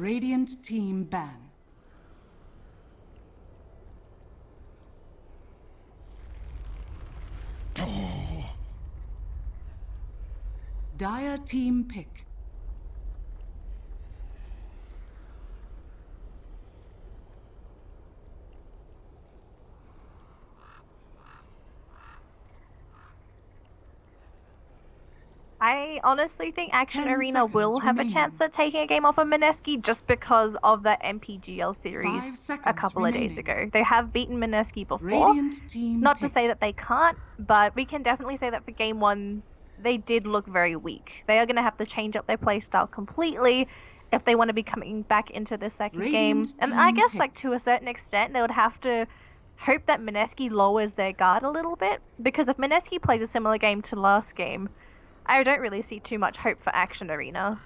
Radiant team ban. Dire team pick. I honestly think Action 10 Arena will seconds have a remaining. chance at taking a game off of Mineski just because of that MPGL 5 series a seconds couple of days remaining. ago. They have beaten Mineski before. Radiant It's team not to pick. say that they can't, but we can definitely say that for game one, they did look very weak. They are going to have to change up their playstyle completely if they want to be coming back into the second Radiant game. And team I guess, like, pick. to a certain extent, they would have to hope that Mineski lowers their guard a little bit, because if Mineski plays a similar game to last game, I don't really see too much hope for Action Arena.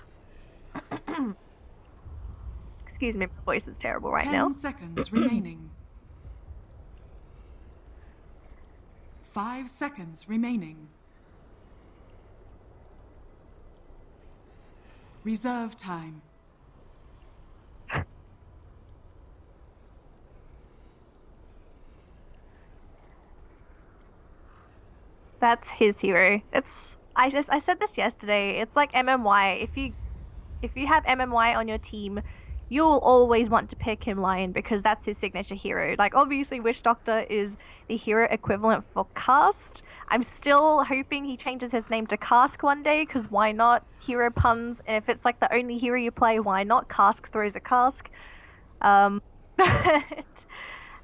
Excuse me, my voice is terrible right 10 now. seconds remaining. 5 seconds remaining. Reserve time. That's his hero. I said this yesterday. It's like MMY. If you have MMY on your team, you'll always want to pick him Lion because that's his signature hero. Like, obviously Witch Doctor is the hero equivalent for Cast. I'm still hoping he changes his name to Cask one day, because why not? Hero puns, and if it's like the only hero you play, why not? Cask throws a cask. But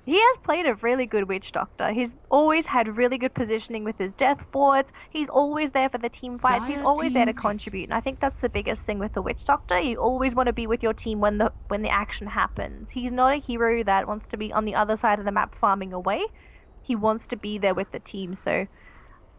he has played a really good Witch Doctor. He's always had really good positioning with his death boards. He's always there for the team fights. He's Dire always there to team pick. contribute. And I think that's the biggest thing with the Witch Doctor. You always want to be with your team when the action happens. He's not a hero that wants to be on the other side of the map farming away. He wants to be there with the team. So,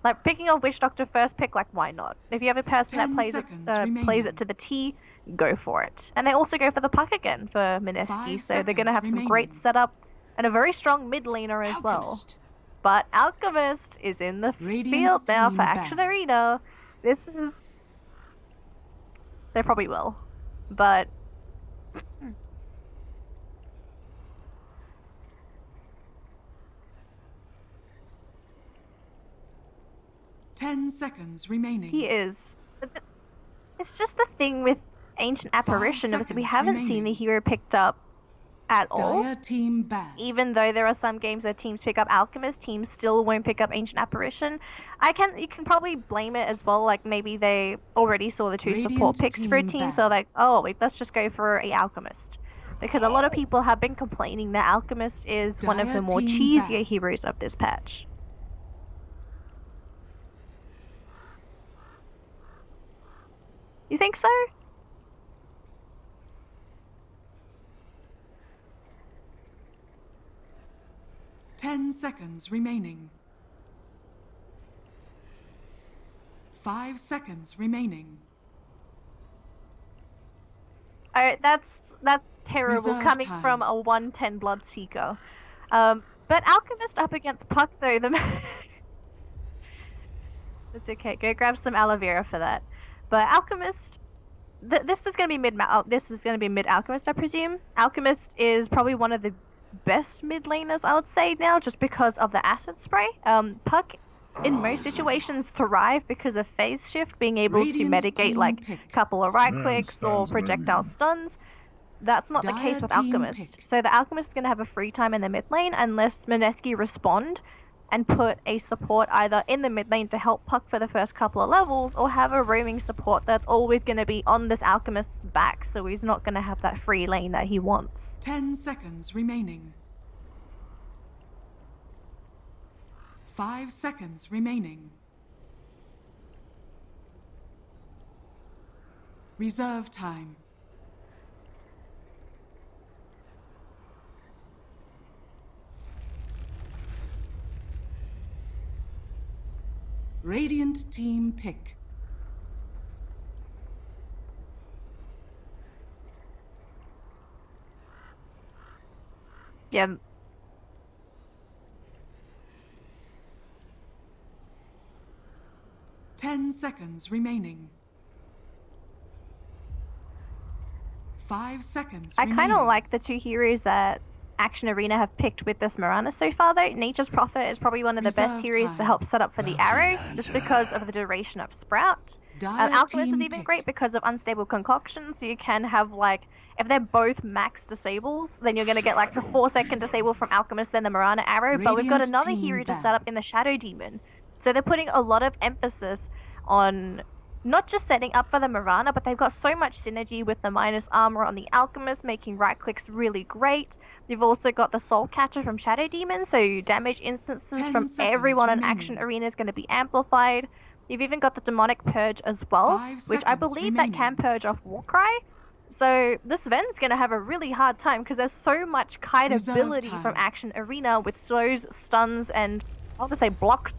like, picking off Witch Doctor first pick, like, why not? If you have a person that 10 plays seconds plays it remaining. to the T, go for it. And they also go for the puck again for Mineski, 5 so they're going to seconds have some remaining. great setup and a very strong mid laner as well. Alchemist. But Alchemist is in the Radiant field now for team Action ban. Arena. This is... They probably will. But... 10 seconds remaining. he is. It's just the thing with Ancient Apparition, is we seconds haven't seen the remaining. hero picked up at all. Dire team ban. Even though there are some games where teams pick up Alchemist, teams still won't pick up Ancient Apparition. You can probably blame it as well, like maybe they already saw the two Radiant support picks for a team team, ban. so like, oh wait, let's just go for a Alchemist. Because a lot of people have been complaining that Alchemist is one of Dire the more team cheesier ban. heroes of this patch. You think so? Ten seconds remaining. 5 seconds remaining. That's terrible Reserve coming time. from a 110 Bloodseeker. But Alchemist up against Puck though, It's okay. Go grab some aloe vera for that. But Alchemist, this is gonna be this is gonna be mid Alchemist, I presume. Alchemist is probably one of the best mid laners, I would say now, just because of the acid spray. Puck, in most situations, thrive because of phase shift, being able to Radiant mitigate team like pick. a couple of right Man clicks or stands projectile ready. stuns. That's not the Dire case with team Alchemist. pick. So the Alchemist is going to have a free time in the mid lane unless Mineski respond and put a support either in the mid lane to help Puck for the first couple of levels, or have a roaming support that's always going to be on this Alchemist's back, so he's not going to have that free lane that he wants. 10 seconds remaining. 5 seconds remaining. Reserve time. Radiant team pick. Yeah. Ten seconds remaining. 5 seconds I remaining. kind of like the two heroes that Action Arena have picked with this Mirana so far, though. Nature's Prophet is probably one of the best Reserve heroes to time. help set up for the arrow, just because of the duration of Sprout. Alchemist is even great because of Unstable Concoction, so you can have, like, if they're both max disables, then you're going to get, like, the 4-second disable from Alchemist, then the Mirana arrow, but we've got Radiant another team hero to set ban. up in the Shadow Demon. So they're putting a lot of emphasis on not just setting up for the Mirana, but they've got so much synergy with the minus armor on the Alchemist, making right clicks really great. You've also got the Soul Catcher from Shadow Demon, so damage instances 10 from seconds everyone on remaining. Action Arena is going to be amplified. You've even got the Demonic Purge as well, 5 which I seconds believe that can remaining. purge off Warcry. So this Sven's going to have a really hard time because there's so much kite Reserve ability from time. Action Arena with slows, stuns, and I want to say blocks.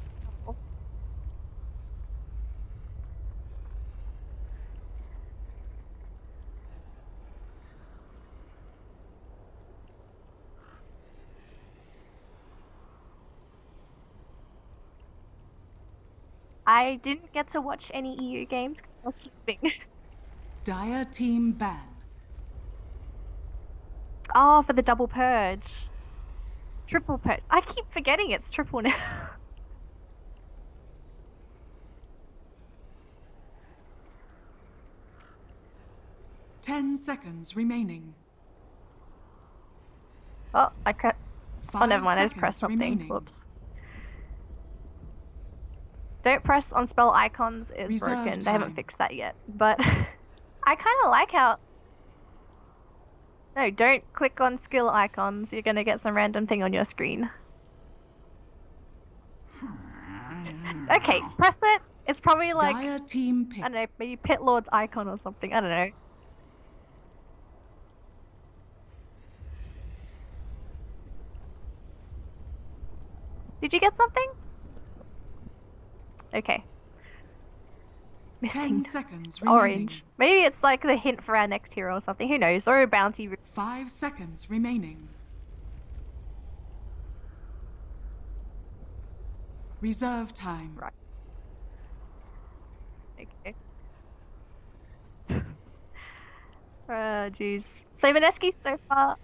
I didn't get to watch any EU games because I was sleeping. Dire team ban. Oh, for the double purge. Triple purge. I keep forgetting it's triple now. Ten seconds remaining. Oh, oh, never mind. I just 5 pressed seconds something. remaining. Whoops. Don't press on spell icons is Reserve broken. They time. haven't fixed that yet. But I kind of like how... No, don't click on skill icons. You're going to get some random thing on your screen. Okay, press it. It's probably like, Dire team pick. I don't know, maybe Pit Lord's icon or something. I don't know. Did you get something? Okay. 10 Missing. seconds remaining. Orange. Maybe it's like the hint for our next hero or something. Who knows? Or a bounty. 5 seconds remaining. Reserve time. Right. Okay. Jeez. So Mineski so far.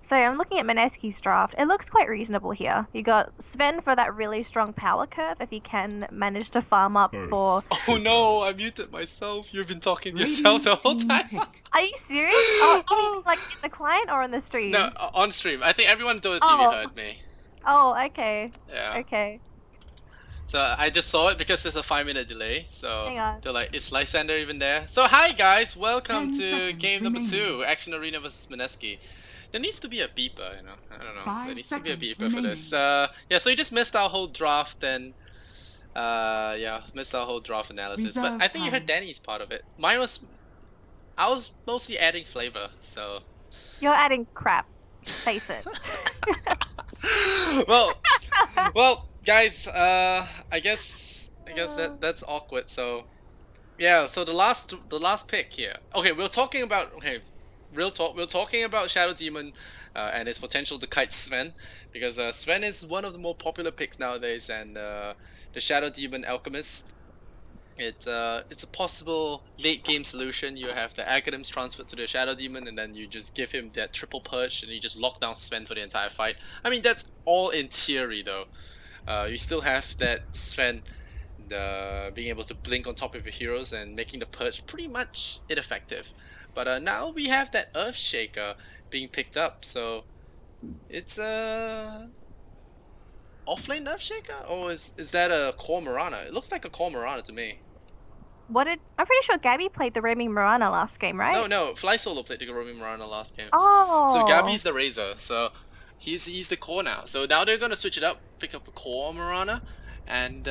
So I'm looking at Mineski's draft. It looks quite reasonable here. You got Sven for that really strong power curve if he can manage to farm up for... Oh no, I muted myself. You've been talking to yourself the Radiant whole team time. pick. Are you serious? Oh, you mean like in the client or on the stream? No, on stream. I think everyone on the TV Oh. heard me. Oh, okay. Yeah. Okay. So I just saw it because there's a 5-minute delay. So Hang on. they're like, is Lysander even there? So hi guys, welcome 10 to seconds game number remaining. 2, Action Arena vs Mineski. There needs to be a beeper, you know. I don't know. 5 There needs to be a seconds beeper for this. remaining. Yeah, so you just missed our whole draft and yeah, missed our whole draft analysis. But Reserve I think you heard time. Danny's part of it. I was mostly adding flavor, so You're adding crap. Face it. well, guys, I guess that's awkward. So, yeah. So the last pick here. Okay, we're talking about real talk. We're talking about Shadow Demon, and its potential to kite Sven, because Sven is one of the more popular picks nowadays, and the Shadow Demon Alchemist. It's a possible late game solution. You have the Academics transferred to the Shadow Demon, and then you just give him that triple purge, and you just lock down Sven for the entire fight. I mean, that's all in theory, though. You still have that Sven being able to blink on top of your heroes and making the purge pretty much ineffective. But now we have that Earthshaker being picked up, so it's a offlane Earthshaker, or is that a core Mirana? It looks like a core Mirana to me. I'm pretty sure Gabby played the Roaming Mirana last game, right? No, Fly Solo played the Roaming Mirana last game. Oh. So Gabby's the Razor, so he's the core now. So now they're gonna switch it up, pick up a core Mirana, and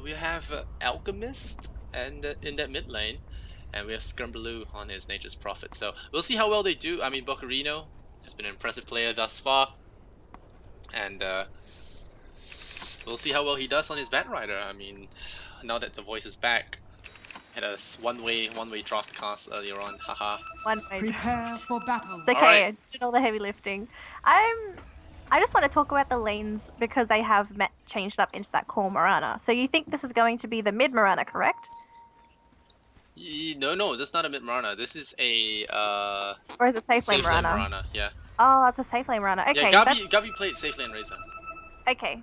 we have Alchemist and in that mid lane, and we have Scrumbaloo on his Nature's Prophet. So we'll see how well they do. I mean, Bocarino has been an impressive player thus far, and we'll see how well he does on his Batrider. I mean, now that the voice is back. Had a one-way draft cast earlier on, haha. One way. Prepare for battle. It's okay, Alright. I did all the heavy lifting. I just want to talk about the lanes because they have changed up into that core Mirana. So you think this is going to be the mid Mirana, correct? No, that's not a mid Marana. This is a Or is it safe lane safe lane Marana? Marana. Yeah. Oh, it's a safe lane Marana. Okay, Yeah, that's... Gabi played safe lane Razor. Okay.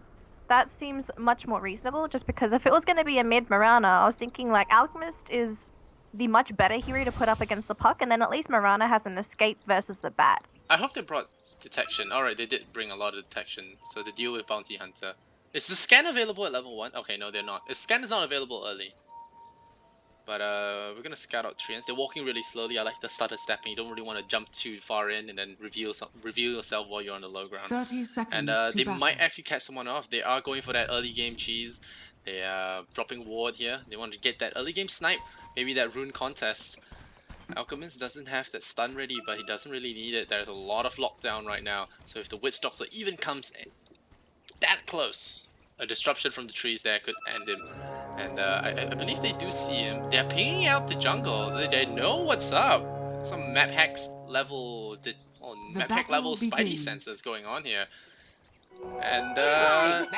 That seems much more reasonable, just because if it was going to be a mid Marana, I was thinking like Alchemist is the much better hero to put up against the puck, and then at least Marana has an escape versus the bat. I hope they brought detection. Alright, they did bring a lot of detection. So to deal with Bounty Hunter. Is the scan available at level 1? Okay, no, they're not. The scan is not available early. But we're gonna scout out treants. They're walking really slowly. I like the starter stepping. You don't really want to jump too far in and then reveal yourself while you're on the low ground. 30 seconds And to they battle. might actually catch someone off. They are going for that early game cheese. They are dropping ward here. They want to get that early game snipe. Maybe that rune contest. Alchemist doesn't have that stun ready, but he doesn't really need it. There's a lot of lockdown right now. So if the Witch Doctor even comes that close, a disruption from the trees there could end him. And I believe they do see him. They're pinging out the jungle. They know what's up. Some map hacks level, map hack level Spidey sensors going on here. And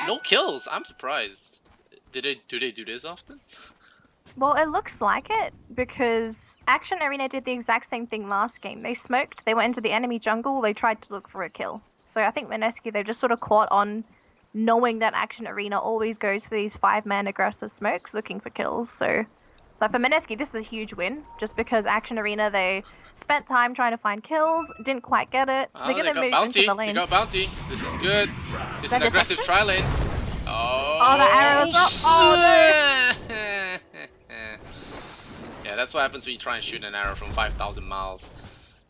no kills. I'm surprised. Do they do this often? Well, it looks like it, because Action Arena did the exact same thing last game. They smoked, they went into the enemy jungle, they tried to look for a kill. So I think Mineski, they've just sort of caught on knowing that Action Arena always goes for these 5-man aggressive smokes looking for kills. So, but for Mineski, this is a huge win, just because Action Arena, they spent time trying to find kills, didn't quite get it. They're going to move into the lanes. They got bounty. This is good. This is an aggressive tri lane. Oh, the arrows up. Oh, no. Yeah, that's what happens when you try and shoot an arrow from 5,000 miles.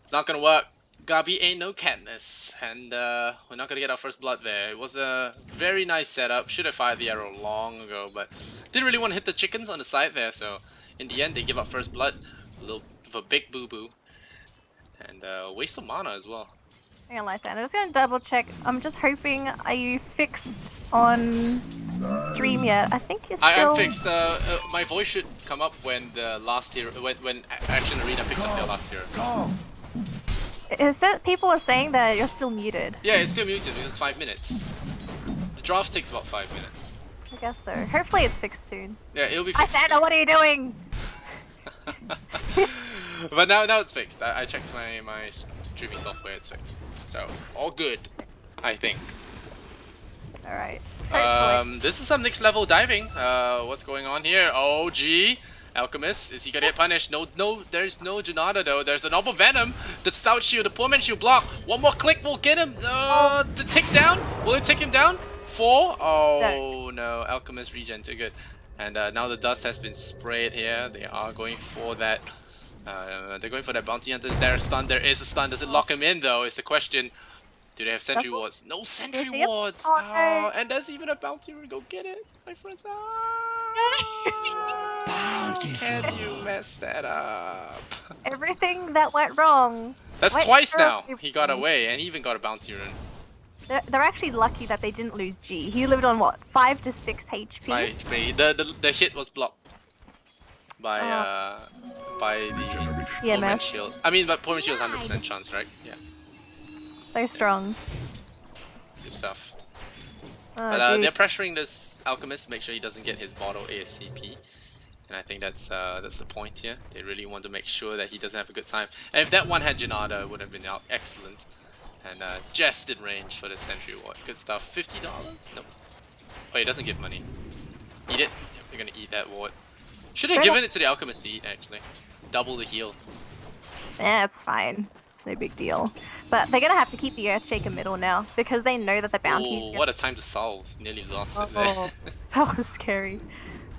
It's not gonna work. Gabi ain't no Katniss, and we're not gonna get our first blood there. It was a very nice setup. Should have fired the arrow long ago, but didn't really want to hit the chickens on the side there. So in the end, they give up first blood. A little of a big boo boo, and waste of mana as well. I'm gonna lie, Sam. I'm just gonna double check. I'm just hoping. Are you fixed on stream yet? I think you're still. I'm fixed. My voice should come up when the last hero, when Action Arena picks up their last hero. Is it people are saying that you're still muted? Yeah, it's still muted because it's 5 minutes. The draft takes about 5 minutes. I guess so. Hopefully it's fixed soon. Yeah, it'll be Hi, fixed. Santa, what are you doing? But now it's fixed. I checked my streaming software. It's fixed. So all good, I think. All right. This is some next level diving. What's going on here? Oh, gee. Alchemist, is he gonna get punished? No, there's no Janata though. There's an Orb Venom. The Stout Shield, the Poor Man Shield block. One more click will get him. The tick down. Will it take him down? 4? Oh no. Alchemist regen too good. And now the dust has been sprayed here. They are going for that. They're going for that Bounty Hunter. Is there a stun? There is a stun. Does it lock him in though? Is the question. Do they have sentry wards? No sentry wards! Oh, no. And there's even a bounty to go get it, my friends. Can you mess that up? Everything that went wrong. That's twice now. He got away, and he even got a bounty run. They're actually lucky that they didn't lose G. He lived on what, 5 to 6 HP? The hit was blocked by the Poor Man Shield. I mean, but Poor Man Shield is 100% chance, right? Yeah. So strong. Good stuff. Oh, But they're pressuring this Alchemist to make sure he doesn't get his bottle ASCP. And I think that's the point here. They really want to make sure that he doesn't have a good time. And if that one had Janata, it would have been excellent. And just in range for the Sentry Ward. Good stuff. $50? Nope. Oh, he doesn't give money. Eat it. Yep, we're gonna eat that ward. Should have given it to the Alchemist to eat, actually. Double the heal. Yeah, it's fine. It's no big deal. But they're gonna have to keep the Earthshaker middle now because they know that the bounties. Oh, what a time to solve! Nearly lost it there. That was scary.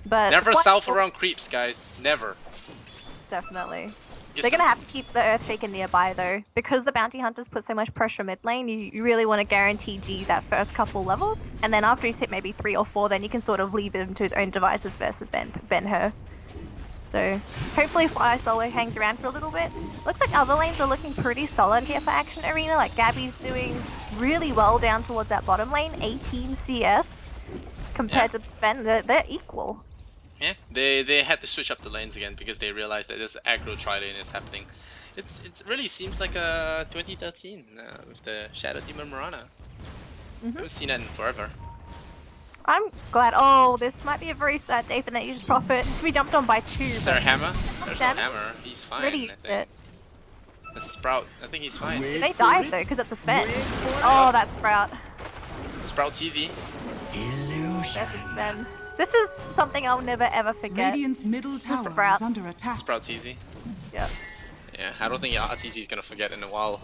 But never solve around creeps, guys. Never. Definitely. They're gonna have to keep the Earthshaker nearby though, because the bounty hunters put so much pressure mid lane. You really want to guarantee G that first couple levels, and then after he's hit maybe 3 or 4, then you can sort of leave him to his own devices versus Ben Hur. So hopefully Fire Solo hangs around for a little bit. Looks like other lanes are looking pretty solid here for Action Arena. Like Gabby's doing really well down towards that bottom lane, 18 CS compared to Sven. They're equal. Yeah, they had to switch up the lanes again because they realized that this aggro tri-lane is happening. It really seems like a 2013 with the Shadow Demon Mirana. Haven't seen that in forever. I'm glad. Oh, this might be a very sad day for Nature's Prophet. We jumped on by 2. Is there a hammer? There's no damage. hammer. He's fine. Already I used think. it. The Sprout. I think he's fine. Did they die though? Because it's a Sven. Oh, that Sprout. Sprout's easy. There's a Sven. This is something I'll never ever forget. Radiant's middle tower Sprouts. is under attack. Sprout's easy. Yep. Yeah, I don't think RTZ is gonna forget in a while.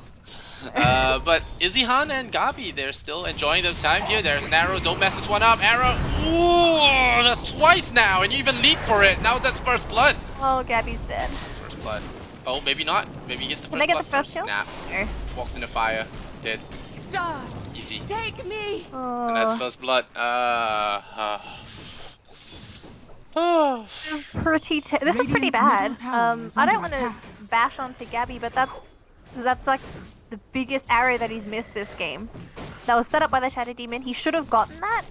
But Izzyhan and Gabi, they're still enjoying their time here. There's an arrow. Don't mess this one up. Arrow. Ooh, that's twice now, and you even leap for it. Now that's first blood. Oh, Gabby's dead. First blood. Oh, maybe not. Maybe he gets the first Can they get blood the first kill? Nah. No. Walks in the fire. Dead. Stars, Easy. take me. And that's Oh, first blood. this is pretty. This is pretty Radiant's bad. middle tower is I don't under want to attack. bash onto Gabby, but that's like the biggest arrow that he's missed this game. That was set up by the Shadow Demon. He should have gotten that,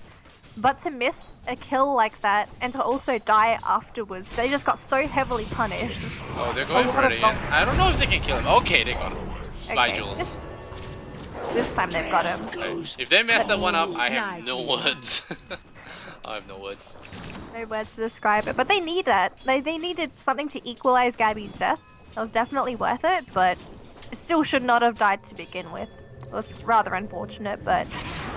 but to miss a kill like that and to also die afterwards, they just got so heavily punished. It's Oh, they're going for it again. I don't know if they can kill him. Okay, they got him. Fly okay. Jules. This time they've got him. If they mess that one up, I have no words. I have no words. No words to describe it, but they need that. They needed something to equalize Gabby's death. That was definitely worth it, but it still should not have died to begin with. It was rather unfortunate, but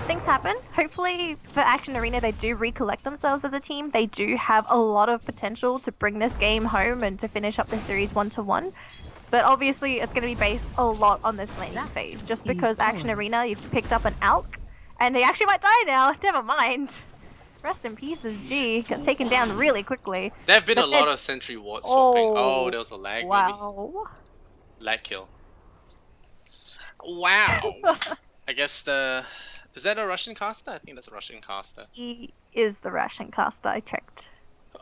things happen. Hopefully for Action Arena they do recollect themselves as a team. They do have a lot of potential to bring this game home and to finish up the series 1-1. But obviously it's going to be based a lot on this laning phase. Just because Action Arena, you've picked up an Alk, and he actually might die now. Never mind. Rest in pieces, G. Gets taken down really quickly. There have been But a lot then- of sentry ward swapping. Oh, Oh, there was a lag maybe. Wow. Lag kill. Wow. I guess the... Is that a Russian caster? I think that's a Russian caster. He is the Russian caster, I checked.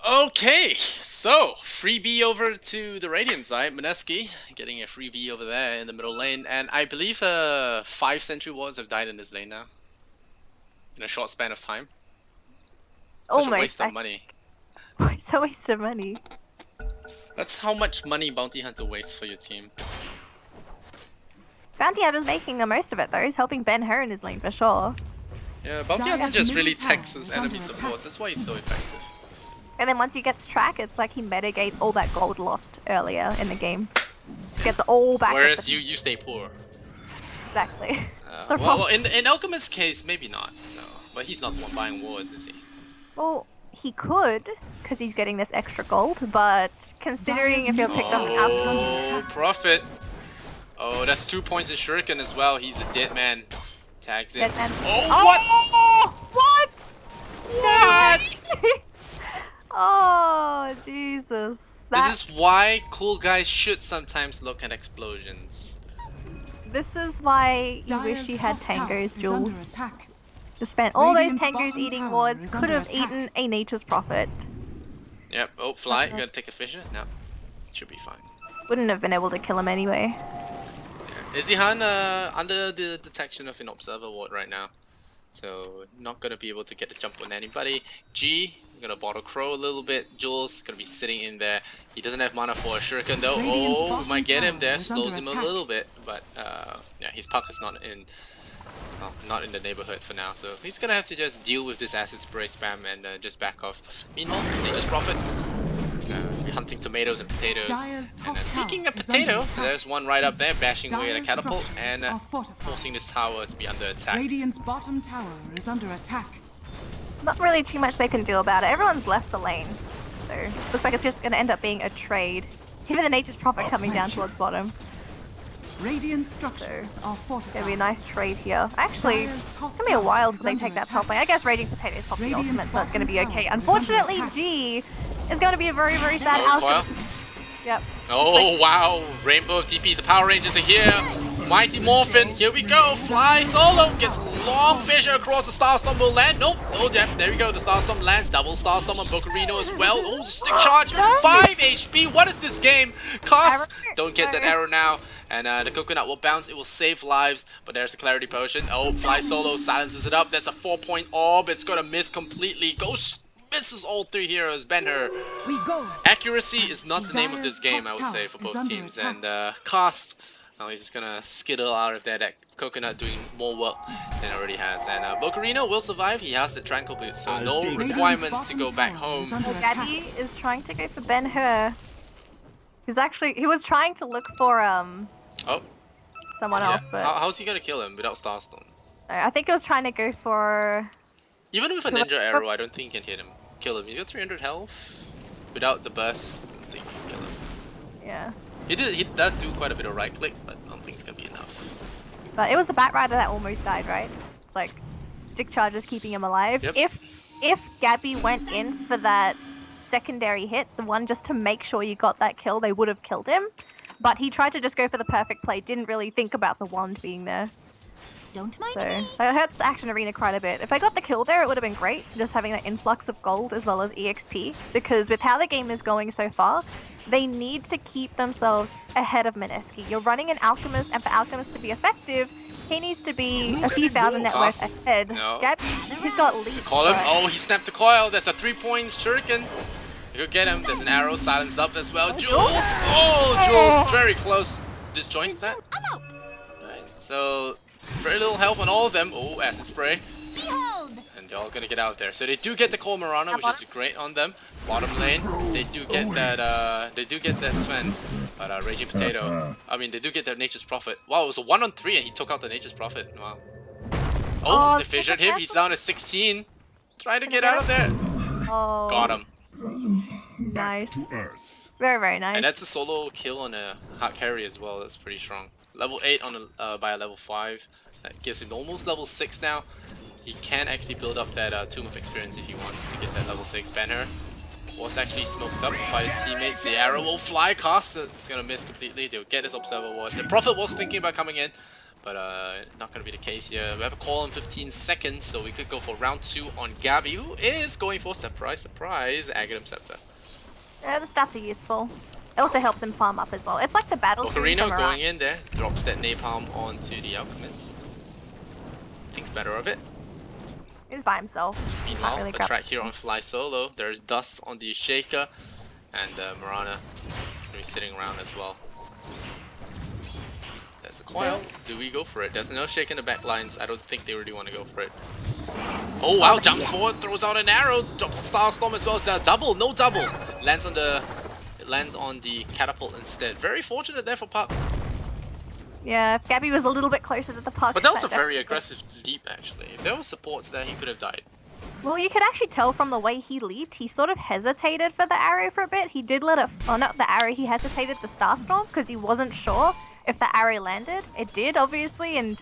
Okay, so freebie over to the Radiant side. Mineski getting a freebie over there in the middle lane, and I believe 5 sentry wards have died in this lane now. In a short span of time. Such a waste of money. It's a waste of money. That's how much money Bounty Hunter wastes for your team. Bounty Hunter's making the most of it though. He's helping Ben-Hur in his lane for sure. Yeah, Bounty Hunter Dire's just really middle tower taxes is under enemy attack. supports. That's why he's so effective. And then once he gets track, it's like he mitigates all that gold lost earlier in the game. Just gets it all back. Whereas you stay poor. Exactly. Well, well, in Alchemist's case, maybe not. So, but he's not the one buying wards, is he? Well, he could, because he's getting this extra gold, but considering if he'll pick up an Oh, Prophet. Oh, that's 2 points in Shuriken as well. He's a dead man. Tags in. Oh, what? What? Oh, Jesus. This is why cool guys should sometimes look at explosions. This is why you wish Dire's you had top tower Tangos, is under Jules. attack. To spend all those Radiant's Tangos bottom eating tower wards is could under have attack. eaten a Nature's Prophet. Yep. Oh, fly. You gotta take a fisher? No. Should be fine. Wouldn't have been able to kill him anyway. Yeah. Izzyhan under the detection of an observer ward right now. So not gonna be able to get a jump on anybody. G, gonna bottle crow a little bit. Jules gonna be sitting in there. He doesn't have mana for a shuriken though. Radiant's Oh, we bottom might get him tower there. is Slows under him a attack. little bit, but yeah, his puck is not in. Well, not in the neighborhood for now, so he's gonna have to just deal with this acid spray spam and just back off. Meanwhile, Nature's Prophet be hunting tomatoes and potatoes. Dire's And top speaking tower of is under potato, attack. there's one right up there bashing away at a Dire's catapult structures and are fortified. forcing this tower to be under attack. Radiant's bottom tower is under attack. Not really too much they can do about it. Everyone's left the lane. So, looks like it's just going to end up being a trade. Even the Nature's Prophet coming down towards bottom. Radiant structures are fortified. Gonna be a nice trade here. Actually, Dire's it's top gonna be a tower while is till they under take that attack. top lane. I guess Raging Potato is probably Radiant's ultimate, so it's gonna be bottom okay. tower is under Unfortunately, attack. G is gonna be a very, very sad Oh, wow. outcome. Yep. Oh wow, Rainbow TPs, the Power Rangers are here. Mighty Morphin, here we go. Fly solo, gets long fissure across the Starstorm will land. Nope, oh damn, there we go. The Starstorm lands, double Starstorm on Bocarino as well. Oh, stick charge, 5 HP. What is this game? Cost, don't get that arrow now. And the coconut will bounce, it will save lives, but there's a clarity potion. Oh, Fly Solo silences it up. That's a 4-point orb. It's gonna miss completely. Misses all 3 heroes. Ben-Hur. We go. Accuracy is not the name of this game, I would say, for both teams. And Cost, he's just gonna skittle out of there. That coconut doing more work than it already has. And Bocarino will survive. He has the Tranquil Boot, so no requirement to go back home. Daddy is trying to go for Ben-Hur. He was trying to look for Oh, someone yeah. else, but How's he gonna kill him without Starstone? I think he was trying to go for. Even with a ninja arrow, I don't think he can hit him. Kill him. He's got 300 health. Without the burst, I don't think you can kill him. Yeah. He does do quite a bit of right click, but I don't think it's gonna be enough. But it was the Batrider that almost died, right? It's like stick charges keeping him alive. Yep. If Gabby went in for that secondary hit, the one just to make sure you got that kill, they would have killed him. But he tried to just go for the perfect play, didn't really think about the wand being there. Don't mind So me. that hurts Action Arena quite a bit. If they got the kill there, it would have been great, just having that influx of gold as well as EXP. Because with how the game is going so far, they need to keep themselves ahead of Mineski. You're running an Alchemist, and for Alchemist to be effective, he needs to be a few thousand net worth Pass. ahead. No. Gabby, he's got lead. Call him. Oh, he snapped the coil. That's a 3-point shuriken. You could get him. There's an arrow silenced up as well. Jules! Oh, Jules, very close. Disjoint that. I'm out. Right. So, very little health on all of them. Oh, acid spray. Behold. And they're all gonna get out there. So they do get the Cole Marana, which is great on them. Bottom lane, they do get that. They do get that Sven, but Raging Potato. I mean, they do get their Nature's Prophet. Wow, it was a 1-on-3, and he took out the Nature's Prophet. Wow. Oh, they fissured him. He's down to 16. Try to get out of there. Oh, Got him. nice. Very, very nice. And that's a solo kill on a hard carry as well. That's pretty strong. Level 8 on a by a level 5. That gives him almost level 6 now. He can actually build up that Tomb of Experience if he wants to get that level 6 banner. Was actually smoked up by his teammates. The arrow will fly cast. It's gonna miss completely. They'll get his Observer Ward. The Prophet was thinking about coming in, but not gonna be the case here. We have a call in 15 seconds, so we could go for round 2 on Gabby, who is going for, surprise, surprise, Aghanim Scepter. Yeah, the stats are useful. It also helps him farm up as well. It's like the battle. Ocarina going in there, drops that Napalm onto the Alchemist. Thinks better of it. He's by himself. Meanwhile, really a grab- track here on Fly Solo. There's dust on the Shaker, and Marana will be sitting around as well. There's a coil. Do we go for it? There's no Shake in the back lines. I don't think they really want to go for it. Oh wow, jumps forward, throws out an arrow, drops the Starstorm as well as the double. No double. Lands on the catapult instead. Very fortunate there for Puck. Yeah, if Gabby was a little bit closer to the puck. But that was a very definitely- aggressive leap actually. If there were supports there, he could have died. Well, you could actually tell from the way he leaped, he sort of hesitated for the arrow for a bit. He did let it, oh not the arrow, he hesitated the Starstorm because he wasn't sure if the arrow landed. It did, obviously, and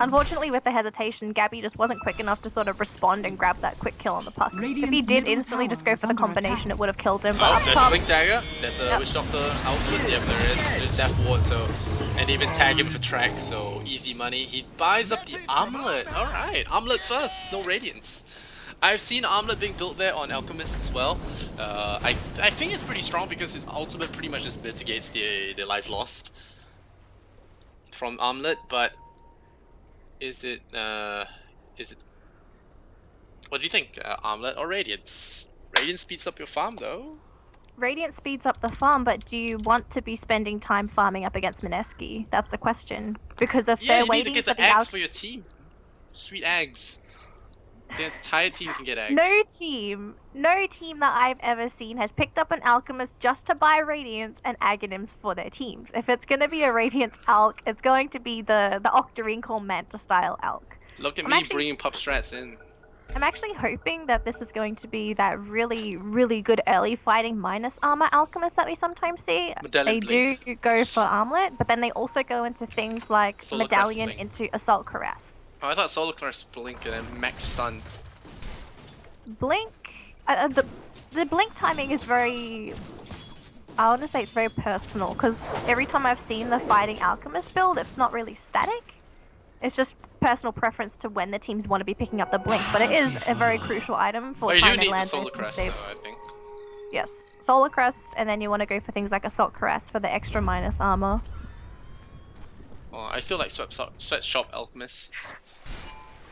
unfortunately with the hesitation, Gabby just wasn't quick enough to sort of respond and grab that quick kill on the puck. If he Radiant's did middle instantly just go tower for the is under combination, attack. it would have killed him. But Oh, up there's a top, Blink Dagger. There's a Yep. Witch Doctor output. Yep, there is. There's Death Ward, so... And even tag him for track, so easy money. He buys up the Armlet. Alright, Armlet first, no Radiance. I've seen Armlet being built there on Alchemist as well. I think it's pretty strong because his ultimate pretty much just mitigates the life lost from Armlet, but... Is it... What do you think? Armlet or Radiance? Radiance speeds up your farm though. Radiant speeds up the farm, but do you want to be spending time farming up against Mineski? That's the question. Because if Yeah, they're you need to waiting get for the the eggs for your team. Sweet eggs. The entire team can get eggs. No team that I've ever seen has picked up an Alchemist just to buy Radiance and Aghanims for their teams. If it's going to be a Radiance Alch, it's going to be the Octarine Core Manta style Alch. Look at I'm me actually- bringing pup strats in. I'm actually hoping that this is going to be that really, really good early fighting minus armor Alchemist that we sometimes see. Medallion They Blink. do go for Armlet, but then they also go into things like Solar Crest Medallion Blink. into Assault Caress. Oh, I thought Solar Crest Blink and then max stun. Blink, the blink timing is very, I want to say it's very personal, because every time I've seen the Fighting Alchemist build, it's not really static. It's just personal preference to when the teams want to be picking up the blink, but it is a very crucial item for Oh, you do time and need the land Solar boost and Crest though, saves. I think. Yes, Solar Crest, and then you want to go for things like Assault Caress for the extra minus armor. Oh, I still like Sweatshop Alchemist.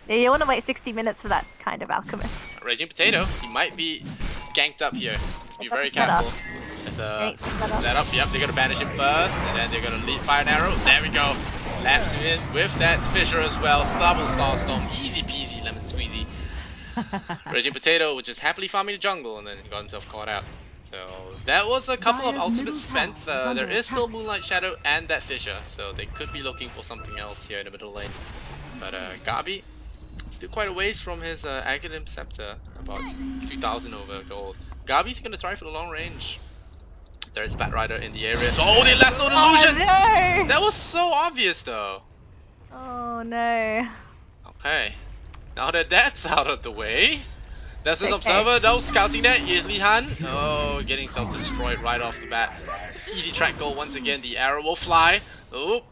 Yeah, you want to wait 60 minutes for that kind of Alchemist. Raging Potato, he might be ganked up here. Be very Set up. careful. There's a Right, set up. setup. Yep, they're gonna banish him first, and then they're gonna fire an arrow. There we go. Laps him in with that Fissure as well. Double Starstorm, easy peasy, lemon squeezy. Raging Potato was just happily farming the jungle, and then got himself caught out. So that was a couple of Dire's middle ultimates spent. tower is under There is still attack. Moonlight Shadow and that Fissure, so they could be looking for something else here in the middle lane. But Gabi, still quite a ways from his Aghanim Scepter, about 2,000 over gold. Gabi's gonna try for the long range. There's Batrider in the area. So, oh, they lassoed Illusion! Oh no! That was so obvious though. Oh no. Okay, now that that's out of the way, there's an Okay. observer though scouting that. Here's Lihan. Oh, getting self-destroyed right off the bat. Easy track goal once again. The arrow will fly. Oh,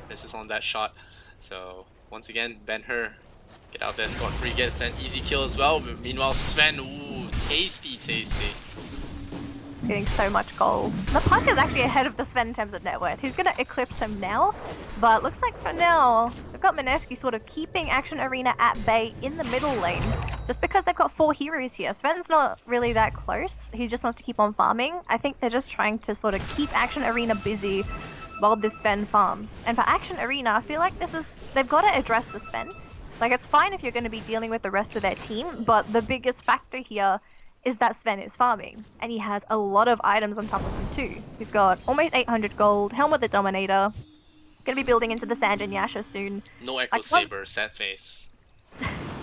misses on that shot. So once again, Ben-Hur get out there, scot-free, gets an easy kill as well. Meanwhile, Sven, ooh, tasty, tasty. Getting so much gold. The Puck is actually ahead of the Sven in terms of net worth. He's gonna eclipse him now, but looks like for now we've got Mineski sort of keeping Action Arena at bay in the middle lane, just because they've got 4 heroes here. Sven's not really that close. He just wants to keep on farming. I think they're just trying to sort of keep Action Arena busy while this Sven farms. And for Action Arena, I feel like they've got to address the Sven. Like, it's fine if you're going to be dealing with the rest of their team, but the biggest factor here is that Sven is farming, and he has a lot of items on top of him too. He's got almost 800 gold, Helm of the Dominator, gonna be building into the Sand and Yasha soon. No Echo Saber, sad face.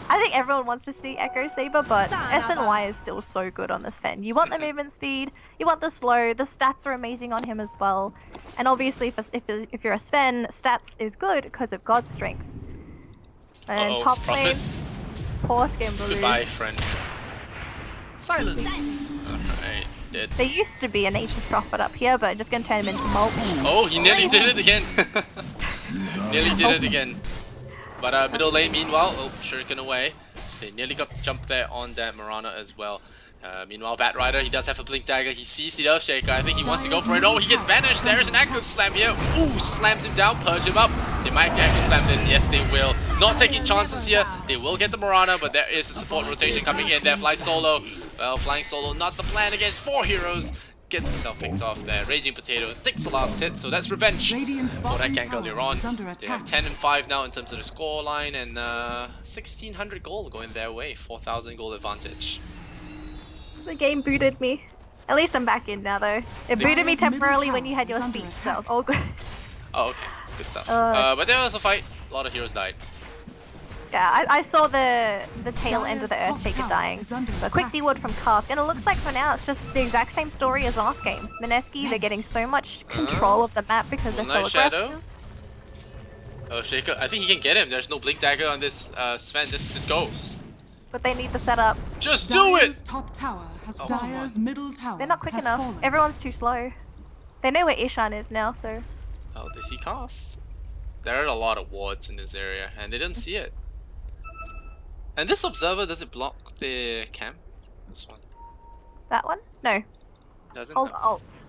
I think everyone wants to see Echo Saber, but SNY is still so good on the Sven. You want the movement speed, you want the slow, the stats are amazing on him as well. And obviously if you're a Sven, stats is good because of God's strength. And Uh-oh, top lane, Prophet. poor Skimbaloo. Goodbye, friend. Silence. Alright, dead. There used to be a Nature's Prophet up here, but just gonna turn him into mulch. Oh, he nearly did it again. Nearly did it again. But middle lane meanwhile, oh, Shuriken away. They nearly got jumped there on that Mirana as well. Meanwhile, Batrider, he does have a Blink Dagger. He sees the Earthshaker. I think he wants to go for it. Oh, he gets banished. There's an active slam here. Ooh, slams him down, purge him up. They might active slam this. Yes, they will. Not taking chances here. They will get the Mirana, but there is a support rotation coming in there. Fly solo. Well, flying solo, not the plan against 4 heroes. Gets himself picked off there. Raging Potato takes the last hit, so that's revenge Radiant's for that bottom gank earlier tower on. is under They have attack. 10 and 5 now in terms of the score line, and 1,600 gold going their way. 4,000 gold advantage. The game booted me. At least I'm back in now though. It booted me Dire's middle temporarily when you tower had your is under speech, so that was attack. all good. Oh, okay. Good stuff. But there was a fight. A lot of heroes died. Yeah, I saw the tail end of the Dire's top Earthshaker tower dying. is under A quick attack. D-word from Cask, and it looks like for now it's just the exact same story as last game. Mineski, they're getting so much control of the map because they're so Moonlight aggressive. Shadow. Oh, Shaker. I think he can get him. There's no Blink Dagger on this Sven. This goes. But they need the setup. Just do Dire's it! top tower has Oh, Dire's middle tower. They're not quick has enough. fallen. Everyone's too slow. They know where Acion is now, so... Oh, does he cast? There are a lot of wards in this area, and they didn't see it. And this observer, does it block the camp? This one That one? No. doesn't. Hold No. Alt.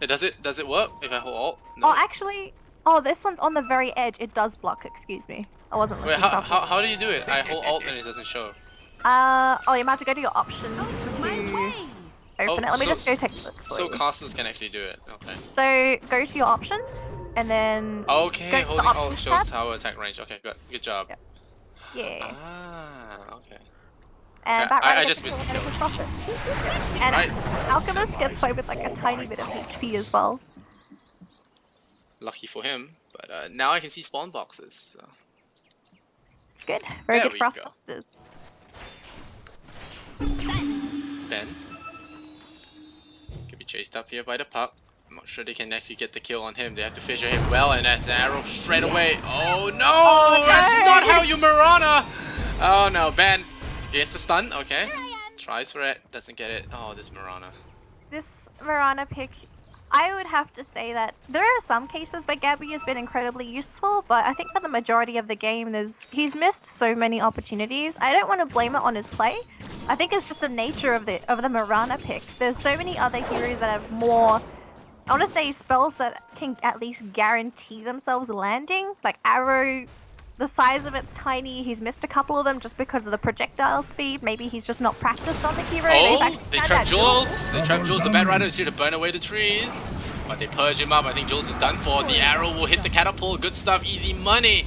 Does it work if I hold alt? No. Oh, actually... Oh, this one's on the very edge. It does block, excuse me. I wasn't Wait, looking how, properly. how do you do it? I hold alt and it doesn't show. Oh, you might have to go to your options to open it. Let me so- just go take a look for So you. casters can actually do it. Okay. So go to your options and then Okay, go to the holding alt options shows tab. tower attack range. Okay, good job. Yep. Yeah. Ah, okay. And Okay, Batrider I gets just to missed kill the and kill. it's profit. And Right. Alchemist gets away with like a tiny bit of HP as well. Lucky for him. But now I can see spawn boxes. So. It's good. Very There good we for us go. casters. Ben can be chased up here by the puck. I'm not sure they can actually get the kill on him. They have to fissure him well, and that's an arrow straight away. Oh no! Oh, That's no! not how you Mirana! Oh no, Ben gets the stun. Okay, tries for it, doesn't get it. Oh, this Mirana. This Mirana pick, I would have to say that there are some cases where Gabby has been incredibly useful, but I think for the majority of the game, he's missed so many opportunities. I don't want to blame it on his play. I think it's just the nature of the Mirana pick. There's so many other heroes that have more, I want to say, spells that can at least guarantee themselves landing. Like Arrow, the size of it's tiny. He's missed a couple of them just because of the projectile speed. Maybe he's just not practiced on the hero. They've Oh, actually they had trap that Jules. They trap Jules. The Batrider is here to burn away the trees. But they purge him up. I think Jules is done for. The arrow will hit the catapult. Good stuff. Easy money.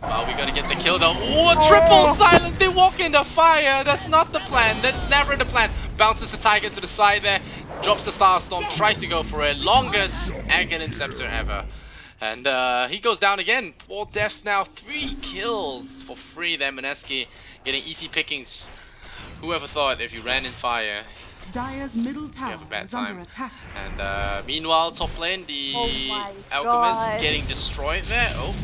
Well, we gotta get the kill though. Oh, triple silence. They walk in the fire. That's not the plan. That's never the plan. bounces the Tiger to the side there, drops the Starstorm, tries to go for it. Longest Aghanim Scepter ever. And he goes down again. 4 deaths now, 3 kills for free there. Mineski getting easy pickings. Whoever thought if you ran in fire, Dire's middle you tower have a bad is under time. attack. And meanwhile, top lane, the Oh my Alchemist God. getting destroyed there. Oh,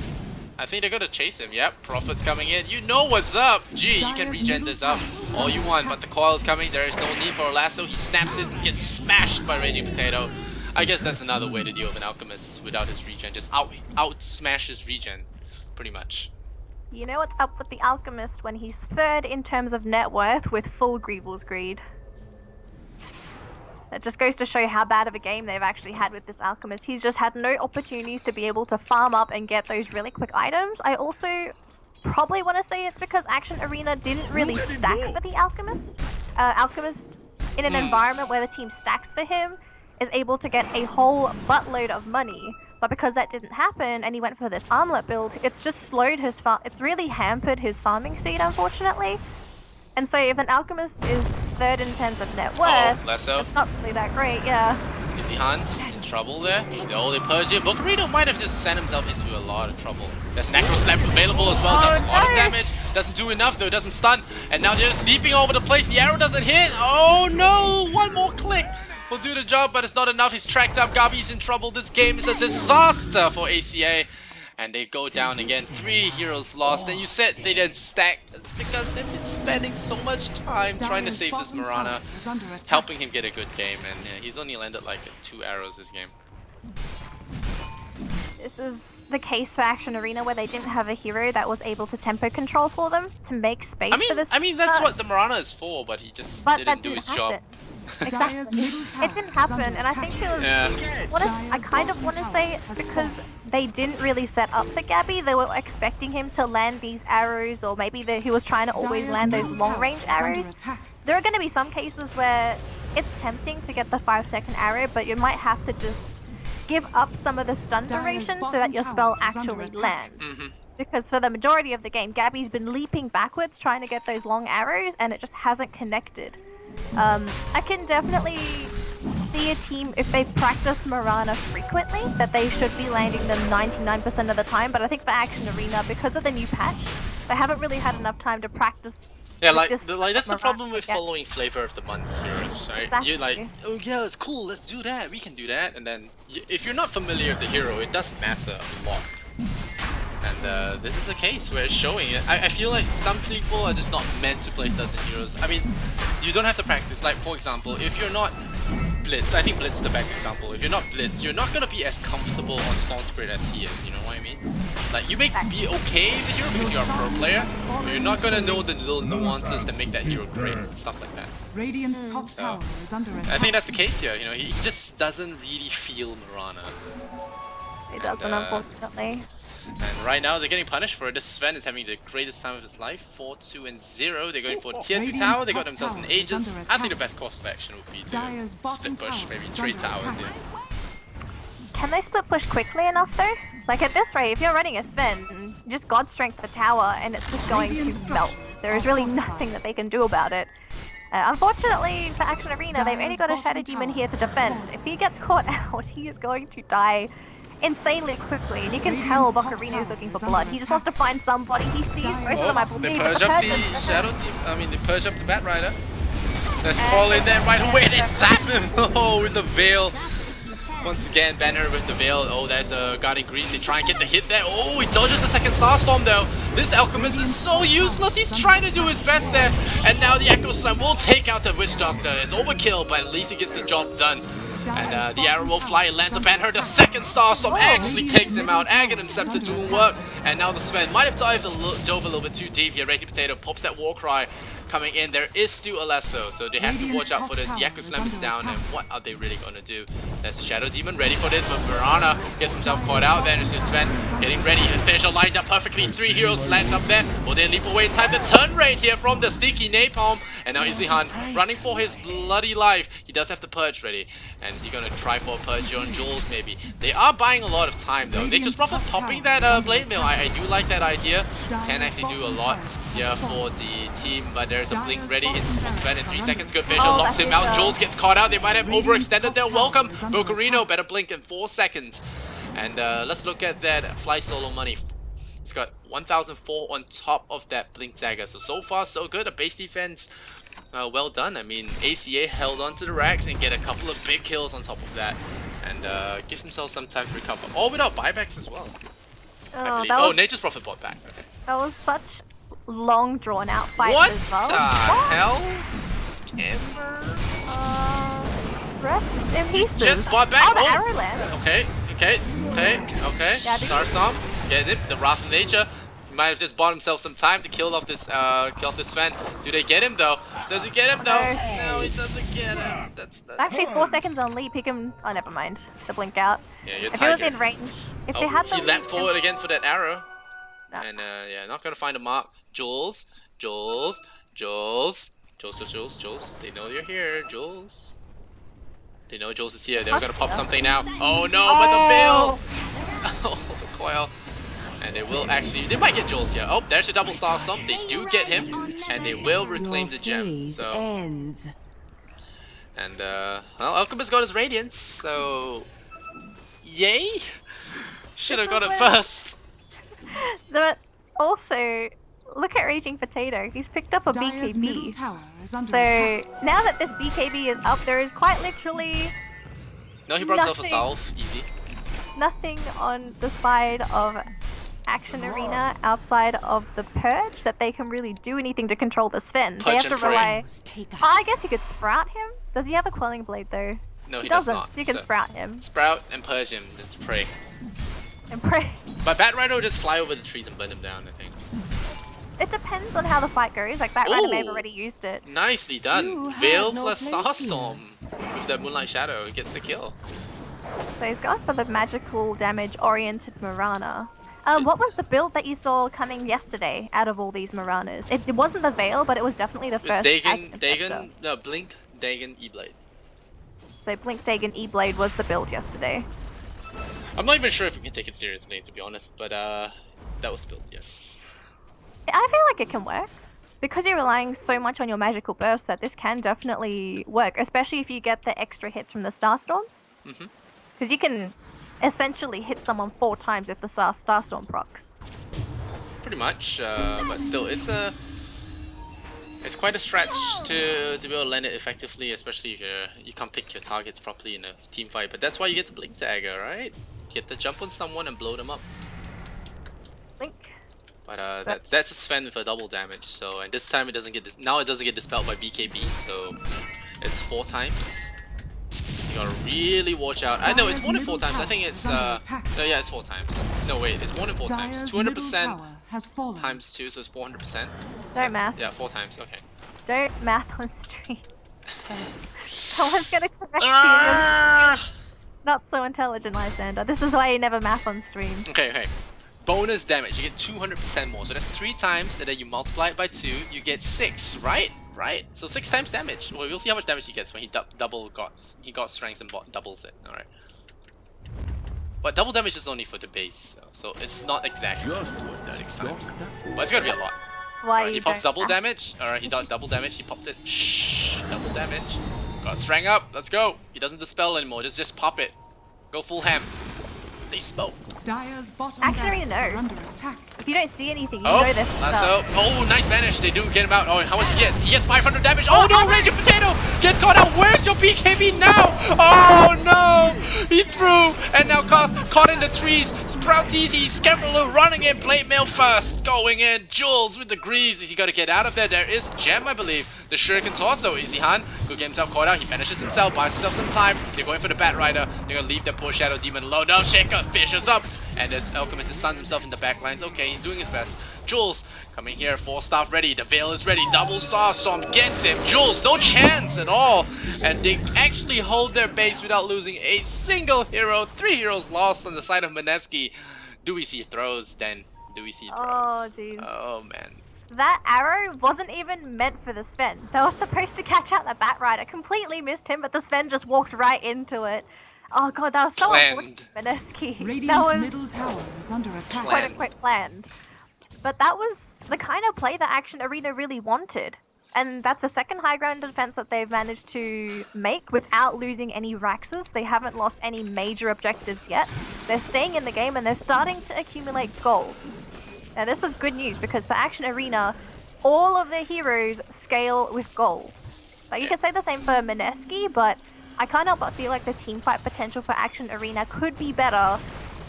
I think they're gonna chase him. Yep, Prophet's coming in. You know what's up. Gee, you can regen this up all you want, but the coil's coming. There is no need for a lasso. He snaps it, gets smashed by Raging Potato. I guess that's another way to deal with an Alchemist without his regen. Just out smash his regen, pretty much. You know what's up with the Alchemist when he's 3rd in terms of net worth with full Greevil's Greed? That just goes to show how bad of a game they've actually had with this Alchemist. He's just had no opportunities to be able to farm up and get those really quick items. I also probably want to say it's because Action Arena didn't really stack for the Alchemist. Alchemist, in an environment where the team stacks for him, is able to get a whole buttload of money. But because that didn't happen and he went for this armlet build, it's just slowed his it's really hampered his farming speed, unfortunately. And so if an Alchemist is 3rd in terms of net worth, Lasso. it's not really that great, yeah. Izzyhan in trouble there. Oh, they purge him. Bokurito might have just sent himself into a lot of trouble. There's an Acro Slap available as well. Does a lot of damage. Doesn't do enough though. Doesn't stun. And now they're just leaping all over the place. The arrow doesn't hit. Oh no! One more click will do the job, but it's not enough. He's tracked up. Gabi's in trouble. This game is a disaster for ACA. And they go down again. 3 heroes lost. And you said they didn't stack. It's because they've been spending so much time trying to save this Mirana, helping him get a good game. And he's only landed like 2 arrows this game. This is the case for Action Arena where they didn't have a hero that was able to tempo control for them to make space for this. I mean that's what the Mirana is for, but he just didn't do his job. Exactly. It didn't happen, and I think it was. I kind of want to say it's because they didn't really set up for Gabby. They were expecting him to land these arrows, or maybe he was trying to always land those long-range arrows. There are going to be some cases where it's tempting to get the 5-second arrow, but you might have to just give up some of the stun duration so that your spell actually lands. Because for the majority of the game, Gabby's been leaping backwards trying to get those long arrows, and it just hasn't connected. I can definitely see a team, if they practice Mirana frequently, that they should be landing them 99% of the time, but I think for Action Arena, because of the new patch, they haven't really had enough time to practice. Yeah, that's the problem with following Flavor of the Month heroes, right? Exactly. You're like, oh yeah, it's cool, let's do that, we can do that, and then if you're not familiar with the hero, it does matter a lot. And this is a case where it's showing it. I feel like some people are just not meant to play certain heroes. I mean, you don't have to practice. Like, for example, if you're not Blitz, I think Blitz is the best example. If you're not Blitz, you're not going to be as comfortable on Storm Spirit as he is, you know what I mean? Like, you may be okay with the hero because you're a pro player, but you're not going to know the little nuances that make that hero great, stuff like that. Radiant's top tower is under attack. I think that's the case here, you know, he just doesn't really feel Mirana. It doesn't, unfortunately. And right now they're getting punished for it. This Sven is having the greatest time of his life. 4-2-0. They're going for the tier 2 tower. They got themselves an Aegis. I think the best course of action would be to split push, maybe 3 towers here. Can they split push quickly enough though? Like at this rate, if you're running a Sven, just God strength the tower and it's just going to melt. There is really nothing that they can do about it. Unfortunately for Action Arena, they've only got a Shadow Demon here to defend. If he gets caught out, he is going to die insanely quickly, and you can tell Bokurino is looking for blood. He just wants to find somebody. He sees most of them, I believe. They purge up the Shadow Demon. I mean, they purge up the Bat Rider. Let's crawl in there right away. They zap him. Oh, with the veil. Once again, Banner with the veil. Oh, there's a Guardian Green. They try and get the hit there. Oh, he dodges the second Starstorm though. This Alchemist is so useless. He's trying to do his best there. And now the Echo Slam will take out the Witch Doctor. It's overkill, but at least he gets the job done. And the arrow will fly, it lands upon her. The second Starstorm actually takes him out. Aghanim Scepter doing work. And now the Sven might have dove a little bit too deep here. Raging Potato pops that war cry coming in. There is still a lasso, so they have to watch out for this. The Echo Slam is down, and what are they really going to do? There's a Shadow Demon ready for this, but Mirana gets himself caught out. Then it's just Sven getting ready. His finisher lined up perfectly. 3 heroes lands up there. Will they leap away in time? The turn rate here from the sticky Napalm. And now Izzyhan running for his bloody life. He does have the purge ready. And he's going to try for a purge here on Jules maybe. They are buying a lot of time though. They just Prophet popping that Blade Mail. I do like that idea. Can actually do a lot. yeah, for the team, but there's a blink Dyer's ready. It's bottom spent in barracks 3 are seconds. Good under vision, attack. locks him out. Jules gets caught out. They might have Radiant's overextended their top welcome. tower is under Bocarino attack. better blink in 4 seconds. And let's look at that fly solo money. It's got 1,004 on top of that blink dagger. So far so good. A base defense, well done. I mean, ACA held on to the racks and get a couple of big kills on top of that. And give themselves some time to recover. All without buybacks as well. I believe. that Oh, was, Nature's Prophet bought back. Okay. that was such long drawn out fight What as well. the hell? Amber? Rest in pieces. Just bought back. Oh, the Oh. arrow lands. Okay. Yeah, did Star he- Stomp. Get it. The Wrath of Nature. He might have just bought himself some time to kill off this Sven. Do they get him though? Does he get him though? No. No, he doesn't get him. That's Actually, 4 seconds on leap. He can. Oh, never mind. The blink out. Yeah, you're If he tied was here. in range, if Oh, they had the he leapt leap forward again for that arrow. No. And yeah, not gonna find a mark. Jules. They know you're here, Jules. They know Jules is here. They're gonna pop something now. Oh no, but the bill! Oh, the coil. And they will actually, they might get Jules here. Oh, there's a double star stomp. They do get him, and they will reclaim the gem. So, ends. and well, Alchemist got his Radiance, so yay! Should have got it first. But also, look at Raging Potato. He's picked up a Dyer's middle BKB. tower is under So attack. now that this BKB is up, there is quite literally No, he brought himself a Nothing. salve, easy. nothing on the side of Action Arena outside of the Purge that they can really do anything to control the Sven. They Purge have to and Frame. rely. Take us. Oh, I guess you could sprout him. Does he have a Quelling Blade though? No, he doesn't. does not. So you can sprout him Sprout and purge him. Let's pray. and pray. But Bat Rider will just fly over the trees and burn him down, I think. It depends on how the fight goes. Like that Rider may have Ooh. already used it. Nicely You done. had Veil no plus place Starstorm with that Moonlight Shadow gets the kill. So he's going for the magical damage oriented Marana. What was the build that you saw coming yesterday out of all these Maranas? It wasn't the Veil, but it was definitely the It's first Dagon, Dagon. no, Blink, Dagon, E-Blade. So Blink Dagon E-Blade was the build yesterday. I'm not even sure if we can take it seriously, to be honest, but that was the build, yes. I feel like it can work. Because you're relying so much on your magical burst that this can definitely work, especially if you get the extra hits from the Starstorms. Mhm. Because you can essentially hit someone 4 times with the Starstorm procs. Pretty much, but still, it's quite a stretch to be able to land it effectively, especially if you can't pick your targets properly in a team fight. But that's why you get the Blink Dagger, right? Get the jump on someone and blow them up. Blink. But that's a Sven with a double damage. So and this time it doesn't get now it doesn't get dispelled by BKB. So it's 4 times. You gotta really watch out. I know it's more than 4 times. I think it's no, yeah, it's 4 times. No wait, it's more than 4 times. Dyer's 200% middle tower has fallen. times 2, so it's 400%. Don't math. Yeah, 4 times. Okay. Don't math on stream. Someone's gonna correct you. Ah! Not so intelligent, Lysander. This is why you never math on stream. Okay. Bonus damage. You get 200% more. So that's 3 times, and then you multiply it by 2. You get 6, right? Right. So 6 times damage. Well, we'll see how much damage he gets when he got strength and doubles it. All right. But double damage is only for the base, so it's not exactly 6 times. But it's gonna be a lot. Why Alright, he you pops don't double math. damage. Alright, he does double damage. He popped it. Shh. Double damage. Got strength up. Let's go. He doesn't dispel anymore. Just pop it. Go full ham. They smoke. Dyer's bottom Actually, barracks no. are under attack. If you don't see anything, you Oh, know this that's stuff. so. Oh, nice vanish. They do get him out. Oh, how much he get? He gets 500 damage. Oh no, Raging Potato gets caught out. Where's your BKB now? Oh no, he threw and now caught in the trees. Sprout easy. Scarecrow running in. Blade Mail first. Going in. Jules with the Greaves. He got to get out of there. There is Gem, I believe. The Shuriken toss though. Easy Han. Go get himself caught out. He vanishes himself. Buys himself some time. They're going for the Bat Rider. They're going to leave the poor Shadow Demon alone. No, Shaker fishes up. And as Alchemist stuns himself in the back lines. Okay, he's doing his best. Jules coming here. 4 staff ready. The Veil is ready. Double Star Storm gets him. Jules, no chance at all. And they actually hold their base without losing a single hero. 3 heroes lost on the side of Mineski. Do we see throws then? Do we see throws? Oh, jeez. Oh, man. That arrow wasn't even meant for the Sven. They were supposed to catch out the Bat Rider. Completely missed him, but the Sven just walked right into it. Oh god, that was so Planned. unfortunate, Mineski. That Radiant's was middle tower is under attack. quote unquote planned. But that was the kind of play that Action Arena really wanted. And that's the second high ground defense that they've managed to make without losing any Raxes. They haven't lost any major objectives yet. They're staying in the game and they're starting to accumulate gold. Now this is good news because for Action Arena, all of their heroes scale with gold. Like you could say the same for Mineski, but I can't help but feel like the team fight potential for Action Arena could be better,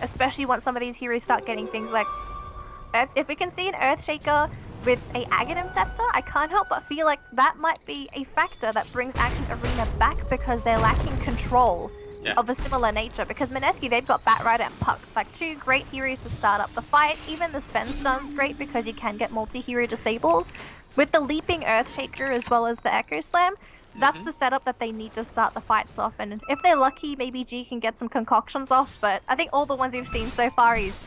especially once some of these heroes start getting things like if we can see an Earthshaker with a Aghanim Scepter, I can't help but feel like that might be a factor that brings Action Arena back because they're lacking control of a similar nature. Because Mineski, they've got Batrider and Puck, like two great heroes to start up the fight. Even the Sven Stun's great because you can get multi-hero disables. With the Leaping Earthshaker as well as the Echo Slam, that's the setup that they need to start the fights off. And if they're lucky, maybe G can get some concoctions off. But I think all the ones we've seen so far, he's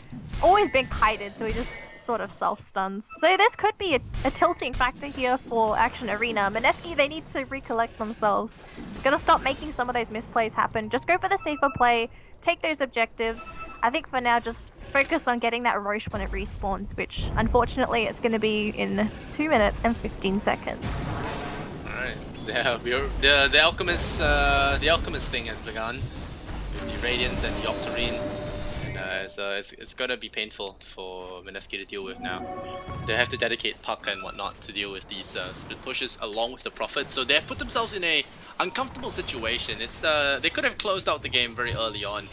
always been kited, so he just sort of self-stuns. So this could be a tilting factor here for Action Arena. Mineski, they need to recollect themselves. Gotta stop making some of those misplays happen. Just go for the safer play, take those objectives. I think for now, just focus on getting that Roche when it respawns, which unfortunately it's going to be in 2 minutes and 15 seconds. Alright, yeah, the alchemist thing has begun with the Radiance and the Octarine. It's gonna be painful for Mineski to deal with now. They have to dedicate Puck and whatnot to deal with these split pushes along with the Prophet, so they have put themselves in a uncomfortable situation. It's they could have closed out the game very early on,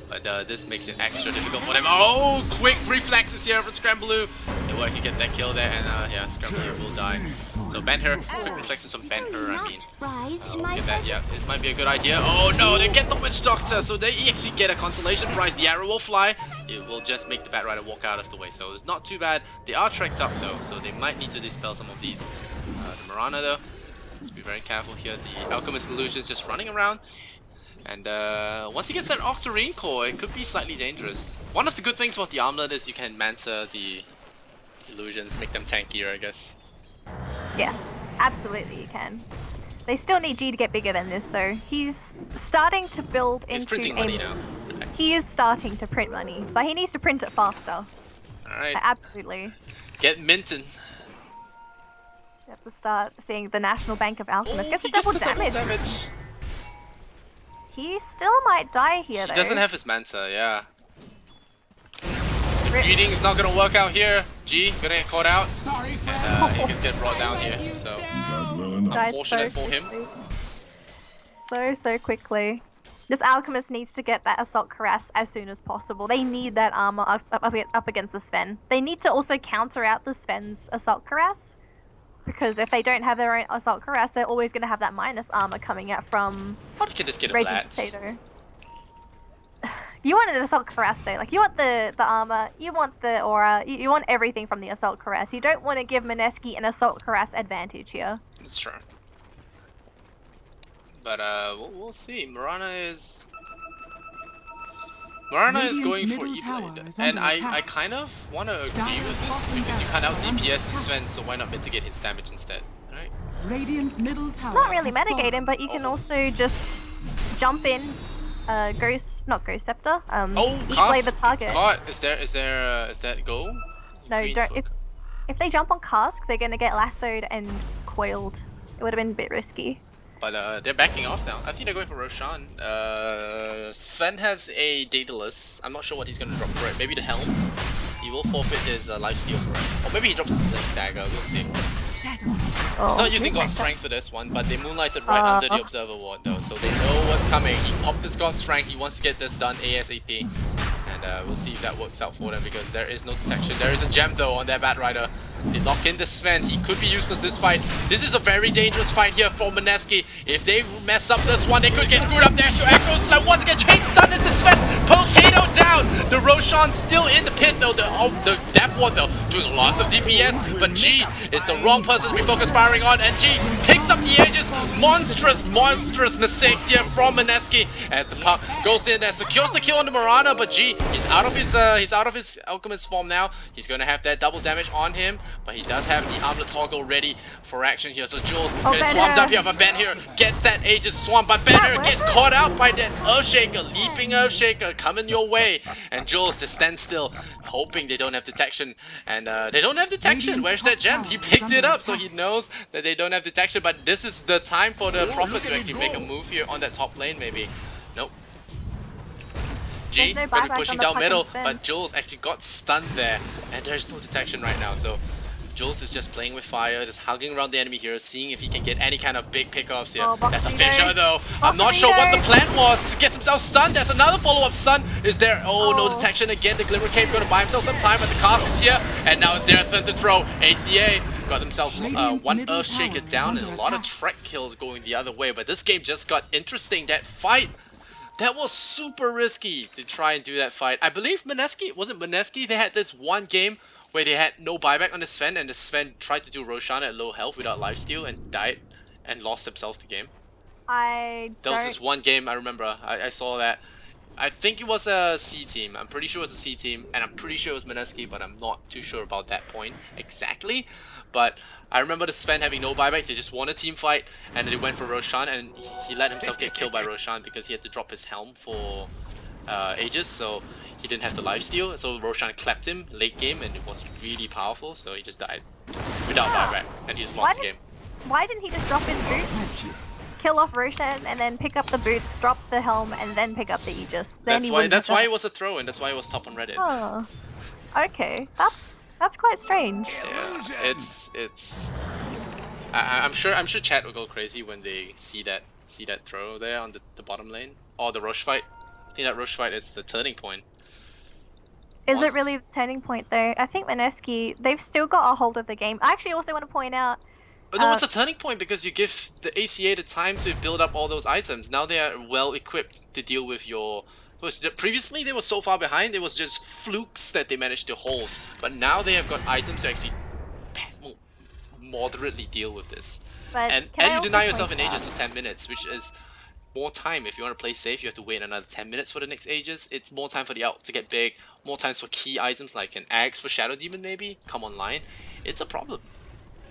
but this makes it extra difficult for them. Oh, quick reflexes here from Scrambleu. They work to get that kill there, and yeah, Scrambleu will die. So Ben-Hur, quick reflexes from Ben-Hur, I mean. Get that, yeah, this might be a good idea. Oh no, they get the Witch Doctor, so they actually get a consolation prize. The arrow will fly. It will just make the Batrider walk out of the way, so it's not too bad. They are trekked up though, so they might need to dispel some of these. The Mirana though, just be very careful here. The Alchemist Illusion is just running around. And once he gets that Octarine core, it could be slightly dangerous. One of the good things about the armlet is you can Manta the illusions, make them tankier, I guess. Yes, absolutely you can. They still need G to get bigger than this though. He's starting to build into He's printing money now. He is starting to print money, but he needs to print it faster. Alright. Absolutely. Get minting. You have to start seeing the National Bank of Alchemists. Get the double damage. He still might die here though. He doesn't have his Manta, yeah. The greeting's not gonna work out here. G gonna get caught out. And he gets get brought down here. So unfortunate for him. So quickly. This Alchemist needs to get that Assault Cuirass as soon as possible. They need that armor up against the Sven. They need to also counter out the Sven's Assault Cuirass. Because if they don't have their own Assault Cuirass, they're always going to have that minus armor coming out from you can just get a Raging Potato. You want an Assault Cuirass though. Like, you want the armor, you want the aura, you want everything from the Assault Cuirass. You don't want to give Mineski an Assault Cuirass advantage here. That's true. But we'll see. Mirana is going for E-Blade, and I kind of want to agree with this because you can't out DPS the Sven, so why not mitigate his damage instead, right? Radiant's middle tower. Not really mitigate him, but you can also just jump in, not Ghost Scepter. E-Blade the target. Is that go? No, don't. If they jump on Cask, they're gonna get lassoed and coiled. It would have been a bit risky. But they're backing off now. I think they're going for Roshan. Sven has a Daedalus. I'm not sure what he's going to drop for it. Maybe the Helm. He will forfeit his lifesteal for it. Or maybe he drops his Blink Dagger. We'll see. He's not using God's Strength for this one, but they moonlighted right under the Observer Ward though. So they know what's coming. He popped his God's Strength. He wants to get this done ASAP. And we'll see if that works out for them because there is no detection. There is a gem though on their Batrider. They lock in the Sven. He could be useless this fight. This is a very dangerous fight here for Mineski. If they mess up this one, they could get screwed up there. So Echo Slam once again. Chain stun is the Sven. Volcano down. The Roshan still in the pit though. The Depth Ward though doing lots of DPS. But G is the wrong person to be focused firing on. And G picks up the Aegis. Monstrous mistakes here from Mineski. As the Puck goes in and secures the kill on the Mirana. But G, he's out of his Alchemist form now. He's gonna have that double damage on him. But he does have the armlet toggle ready for action here. So Jules gets swamped up here, but Ben-Hur gets that Aegis swamp. But Ben-Hur gets caught out by that Earthshaker, leaping Earthshaker coming coming your way. And Jules just stands still, hoping they don't have detection. And they don't have detection. Where's that gem? He picked it up, so he knows that they don't have detection. But this is the time for the Prophet to actually make a move here on that top lane, maybe. Nope. G There's no gonna be buyback pushing on the down puck and middle, spin. but Jules actually got stunned there, and there's no detection right now. So Jules is just playing with fire, just hugging around the enemy here, seeing if he can get any kind of big pickoffs here. Oh, That's a Boxino. fisher though. I'm not sure what the Boxino. plan was. Gets himself stunned. There's another follow-up stun. Is there? Oh, no Oh. detection again. The Glimmer Cape gonna buy himself some time, but the cast is here, and now it's their third to throw. ACA got themselves Radiant's one middle Earthshaker tower down, is and a under lot of attack. Trek kills going the other way. But this game just got interesting. That fight. That was super risky to try and do that fight. I believe Mineski, was it Mineski? They had this one game where they had no buyback on the Sven, and the Sven tried to do Roshan at low health without lifesteal and died and lost themselves the game. I There was don't. this one game I remember. I saw that. I think it was a C team. I'm pretty sure it was a C team, and I'm pretty sure it was Mineski, but I'm not too sure about that point exactly. But I remember the Sven having no buyback. They just won a team fight, and then they went for Roshan, and he let himself get killed by Roshan because he had to drop his helm for Aegis, so he didn't have the lifesteal. So Roshan clapped him late game, and it was really powerful. So he just died without buyback, and he just lost the game. Why didn't he just drop his boots, kill off Roshan, and then pick up the boots, drop the helm, and then pick up the Aegis? Then he wouldn't That's have why done it was a throw, and that's why it was top on Reddit. Oh, okay. That's quite strange. Yeah, it's. I'm sure chat will go crazy when they see that throw there on the bottom lane or the rush fight. I think that rush fight is the turning point. Is Once- it really the turning point though? I think Mineski, they've still got a hold of the game. I actually also want to point out. No, it's a turning point because you give the ACA the time to build up all those items. Now they are well equipped to deal with your. Previously they were so far behind, it was just flukes that they managed to hold. But now they have got items to actually moderately deal with this. But And can I you also deny yourself point an Aegis out- for 10 minutes, which is more time. If you want to play safe, you have to wait another 10 minutes for the next Aegis. It's more time for the ult to get big, more times for key items like an axe for Shadow Demon maybe come online. It's a problem.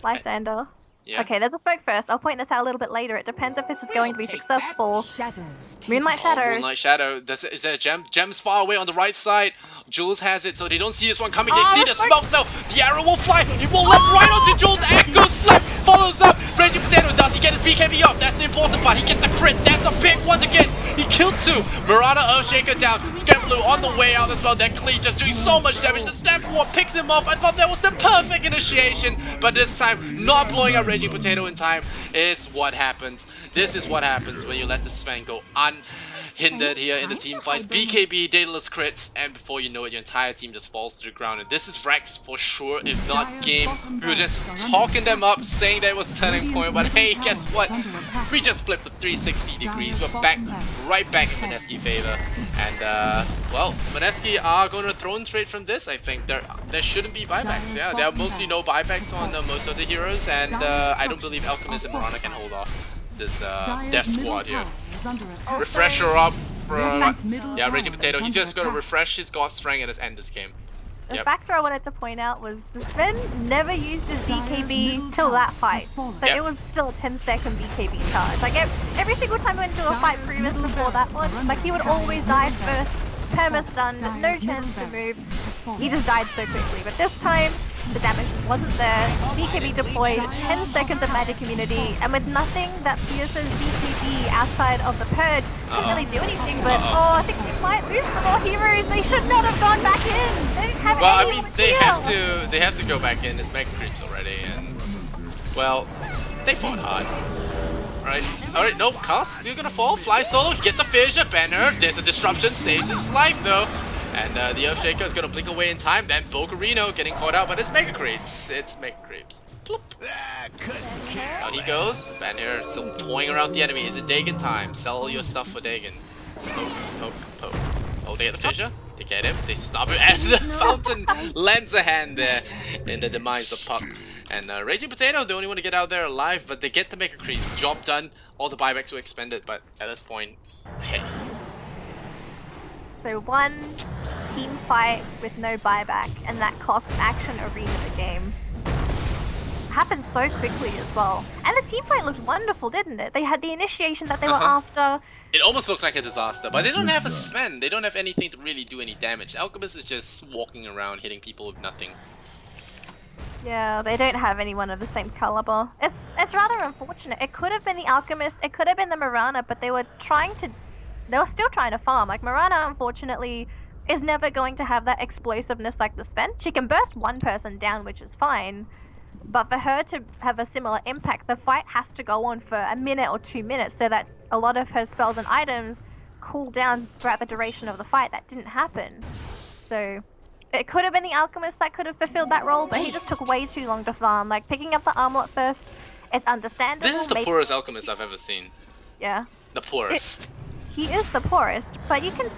Lysander. Yeah. Okay, there's a smoke first. I'll point this out a little bit later. It depends if this is going to be successful. Shadows. Moonlight Shadow. Moonlight Shadow. Is there a gem? Gem's far away on the right side. Jules has it, so they don't see this one coming. They see the smoke though. The arrow will fly. It will left right onto Jules. Echo slap follows up. Raging Potato, does he get his BKB up? That's the important part. He gets the crit. That's a big one to get. He kills two. Marana Earthshaker down. Scamperloo on the way out as well. That Clee just doing so much damage. The Stamp War picks him off. I thought that was the perfect initiation, but this time not blowing up Raging Potato in time is what happens. This is what happens when you let the Sven go unhindered here in the team fight. BKB, dataless crits, and before you know it, your entire team just falls to the ground. And this is Rex for sure, if not game. We were just talking them up, saying that it was turning point, but hey, guess what? We just flipped the 360 degrees. We're back, right back in Mineski favor. And well, Mineski are going to throne trade from this. I think there shouldn't be buybacks. Yeah, there are mostly no buybacks on most of the heroes, and I don't believe Alchemist and Marana can hold off this Death Squad here. Refresher up. Yeah, Raging Potato. He's just going to refresh his God Strength and just end this game. The Yep. factor I wanted to point out was the Sven never used his BKB till that fight. So Yep. it was still a 10-second BKB charge. Like every single time we went into a fight previous before that one, like he would always die first, perma-stunned, no chance to move. He just died so quickly. But this time, the damage wasn't there. BKB deployed, 10 seconds of magic immunity, and with nothing that pierces BKB outside of the purge, couldn't really do anything. But I think we might lose some more heroes. They should not have gone back in. They didn't have Well, I anyone mean, to they have to go back in. It's mega creeps already, and well, they fought hard. Alright, nope, cast still gonna fall. Fly solo, he gets a fissure, banner. There's a disruption, saves his life though. And the Earthshaker is gonna blink away in time. Then Bogarino getting caught out, but it's mega creeps. It's mega creeps. Plop. Out he goes. Banner still toying around the enemy. Is it Dagon time? Sell your stuff for Dagon. Poke, poke, poke. Oh, they get the fissure. They get him. They stop him, and the fountain lends a hand there in the demise of Puck. And Raging Potato, the only one to get out there alive, but they get to make a creeps. Job done. All the buybacks were expended, but at this point, hey. So one team fight with no buyback, and that cost Action Arena the game. happened so quickly as well. And the team fight looked wonderful, didn't it? They had the initiation that they were Uh-huh. after. It almost looked like a disaster, but they don't have a Sven. They don't have anything to really do any damage. Alchemist is just walking around hitting people with nothing. Yeah, they don't have anyone of the same caliber. It's rather unfortunate. It could have been the Alchemist, it could have been the Mirana, but they were still trying to farm. Like Mirana, unfortunately, is never going to have that explosiveness like the Sven. She can burst one person down, which is fine. But for her to have a similar impact, the fight has to go on for a minute or 2 minutes so that a lot of her spells and items cool down throughout the duration of the fight. That didn't happen. So it could have been the Alchemist that could have fulfilled that role, but he just took way too long to farm. Like picking up the armlet first, it's understandable. This is the poorest Alchemist I've ever seen. Yeah. The poorest. He is the poorest, but you can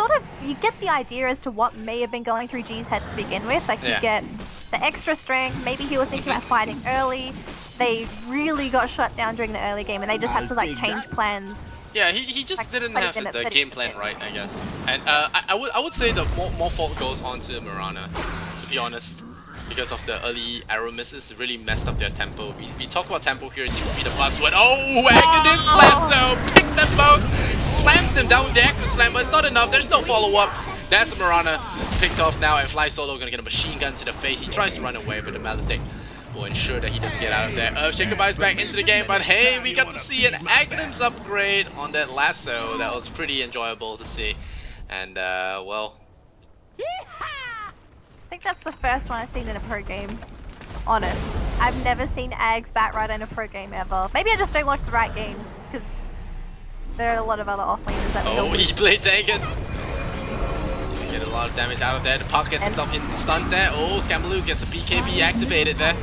you get the idea as to what may have been going through G's head to begin with. Like you get the extra strength, maybe he was thinking about fighting early. They really got shut down during the early game and they just had to like change plans. Yeah, he just Like, didn't play have in at the 30%. game plan right, I guess. And I would say the more fault goes on to Mirana, to be honest. Because of the early arrow misses, it really messed up their tempo. We talk about tempo here, it seems to be the buzzword. Oh, Aghanim Lasso picks them both, slams them down with the Active Slam, but it's not enough, there's no follow-up. That's Mirana picked off now, and Fly Solo gonna get a machine gun to the face. He tries to run away, but the Maledicte will ensure that he doesn't get out of there. Shakerby's back into the game, but hey, we got to see an Aghanim's upgrade on that Lasso. That was pretty enjoyable to see. And, well... I think that's the first one I've seen in a pro game. Honest. I've never seen Ags bat right in a pro game ever. Maybe I just don't watch the right games, because there are a lot of other offlaners that Oh, he played taken. Get a lot of damage out of there. The Puck gets himself into the stun there. Oh, Scambaloo gets a BKB activated there.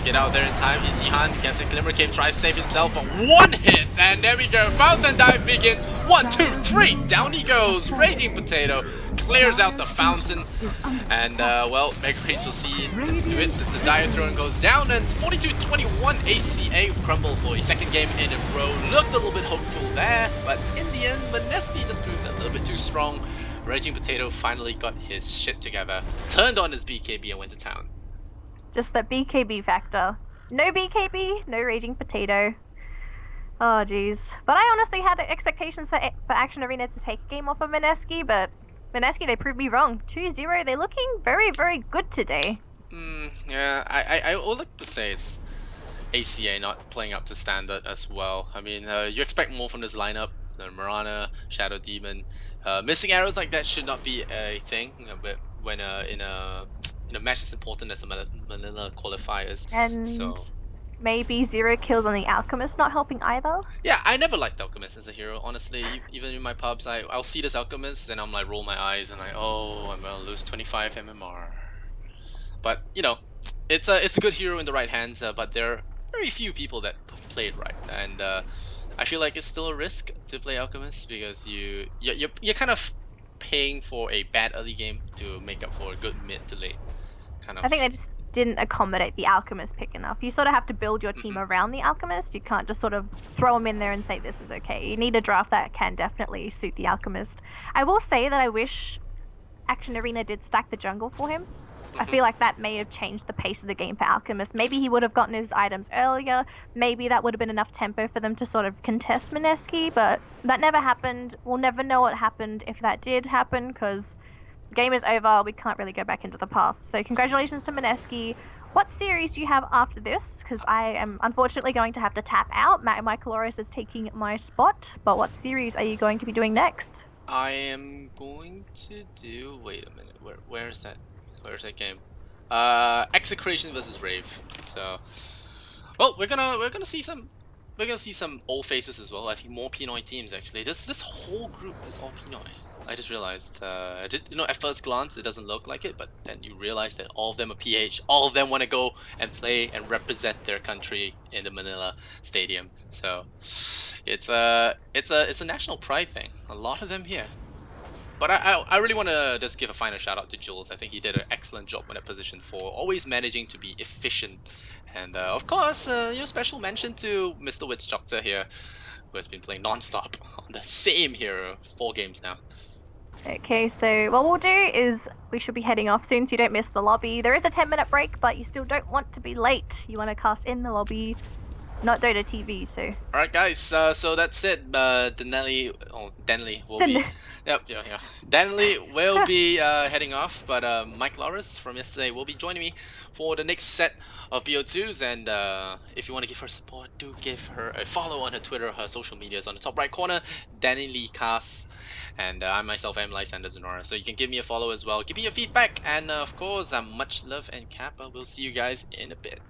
Get out there in time. Isihan gets a Glimmer Cape, tries to save himself, but one hit, and there we go. Fountain dive begins. 1, 2, 3. Down he goes. Raging Potato clears out the fountain, and well, Mega Creeps will see do it. The Dire Throne goes down, and 42-21 ACA crumble for a second game in a row. Looked a little bit hopeful there, but in the end, Mineski just proved a little bit too strong. Raging Potato finally got his shit together, turned on his BKB and went to town. Just that BKB factor. No BKB, no Raging Potato. Oh jeez. But I honestly had expectations for Action Arena to take a game off of Mineski, but Mineski, they proved me wrong. 2-0, they're looking very, very good today. Yeah, I would like to say it's ACA not playing up to standard as well. I mean, you expect more from this lineup. Mirana, Shadow Demon. Missing arrows like that should not be a thing, but when in a match as important as the Manila qualifiers. And so maybe 0 kills on the Alchemist not helping either. yeah, I never liked Alchemist as a hero. Honestly, even in my pubs, I'll see this Alchemist and I'm like roll my eyes and oh, I'm gonna lose 25 MMR. But you know, it's a good hero in the right hands. But there are very few people that play it right, and I feel like it's still a risk to play Alchemist because you're kind of paying for a bad early game to make up for a good mid to late kind of. I think they just didn't accommodate the Alchemist pick enough. You sort of have to build your team around the Alchemist. You can't just sort of throw him in there and say this is okay. You need a draft that can definitely suit the Alchemist. I will say that I wish Action Arena did stack the jungle for him. I feel like that may have changed the pace of the game for Alchemist. Maybe he would have gotten his items earlier. Maybe that would have been enough tempo for them to sort of contest Mineski, but that never happened. We'll never know what happened if that did happen, because game is over. We can't really go back into the past. So congratulations to Mineski. What series do you have after this? Because I am unfortunately going to have to tap out. My Caloris is taking my spot, but what series are you going to be doing next? I am going to do. Wait a minute. Where is that? Where's that game? Execration versus Rave. So, well, we're gonna see some old faces as well. I think more Pinoy teams actually. This whole group is all Pinoy. I just realized. At first glance it doesn't look like it, but then you realize that all of them are PH. All of them want to go and play and represent their country in the Manila stadium. So, it's a national pride thing. A lot of them here. But I really want to just give a final shout out to Jules. I think he did an excellent job in that position 4, always managing to be efficient. And of course, special mention to Mr. Witch Doctor here, who has been playing non-stop on the same hero 4 games now. Okay, so what we'll do is we should be heading off soon so you don't miss the lobby. There is a 10-minute break, but you still don't want to be late. You want to cast in the lobby, not Dota TV, so. All right, guys. So that's it. Denley will be. Yep, yeah. Denley will be heading off, but Mike Loris from yesterday will be joining me for the next set of BO2s. And if you want to give her support, do give her a follow on her Twitter. Her social media is on the top right corner. Danny Lee Casts, and I myself am Lysander Zenora. So you can give me a follow as well. Give me your feedback, and of course, much love and Kappa. We'll see you guys in a bit.